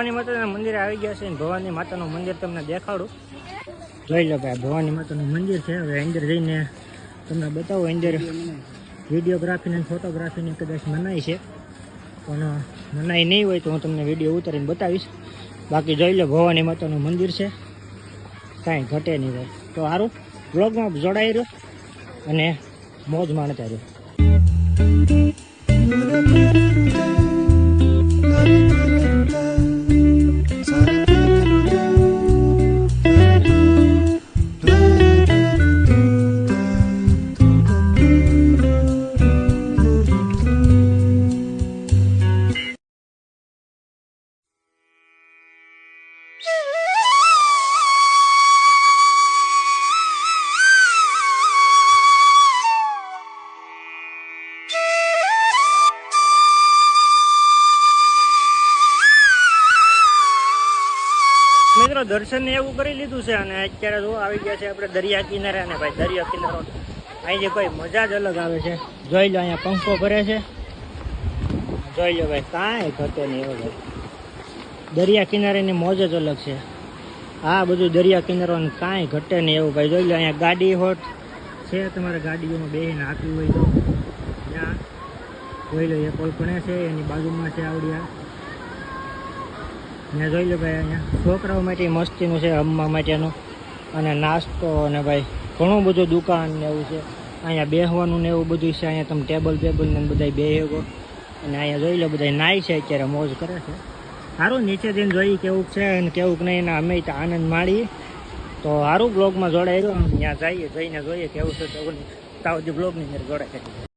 ભવાની માતાના મંદિરે આવી ગયા છે. ભવાની માતાનું મંદિર તમને દેખાડું. જોઈ લો ભાઈ, ભવાની માતાનું મંદિર છે. હવે અંદર જઈને તમને બતાવો. અંદર વિડીયોગ્રાફી અને ફોટોગ્રાફીની કદાચ મનાઈ છે, પણ મનાઈ નહીં હોય તો હું તમને વિડીયો ઉતારીને બતાવીશ. બાકી જોઈ લો, ભવાની માતાનું મંદિર છે, કાંઈ ઘટે નહીં ભાઈ. તો સારું, બ્લોગમાં જોડાઈ રહ્યો અને મોજ માણતા રહ્યો. મિત્રો દર્શન ને એવું કરી લીધું છે અને અત્યારે જો આવી ગયા છે આપણે દરિયા કિનારે. અને ભાઈ દરિયા કિનારો અહીં જે કોઈ મજા જ અલગ આવે છે. જોઈ લો, અહીંયા પંખો ભરે છે. જોઈ લો ભાઈ, કાંઈ ઘટે નહીં એવું ભાઈ. દરિયા કિનારેની મોજ જ અલગ છે. આ બધું દરિયા કિનારો કાંઈ ઘટે નહીં એવું ભાઈ. જોઈ લો, અહીંયા ગાડી હોટ છે, તમારે ગાડીઓમાં બેસીને આપી હોય તો ત્યાં જોઈ લો. એ કોલપણે છે, એની બાજુમાં છે આવડિયા. અહીંયા જોઈ લો ભાઈ, અહીંયા છોકરાઓ માટે મસ્તીનું છે, રમવા માટેનું અને નાસ્તો અને ભાઈ ઘણું બધું દુકાન ને એવું છે. અહીંયા બેસવાનું ને એવું બધું છે. અહીંયા તમે ટેબલ ને બધા બેહો. અને અહીંયા જોઈ લો, બધા નાય છે, અત્યારે મોજ કરે છે. સારું, નીચે જઈને જોઈએ કેવું છે અને કેવું નહીં. એના અમે તો આનંદ માણીએ. તો સારું, બ્લોગમાં જોડાઈ રહ્યો. ત્યાં જઈને જોઈએ કેવું છે. તો બ્લોગની અંદર જોડાય.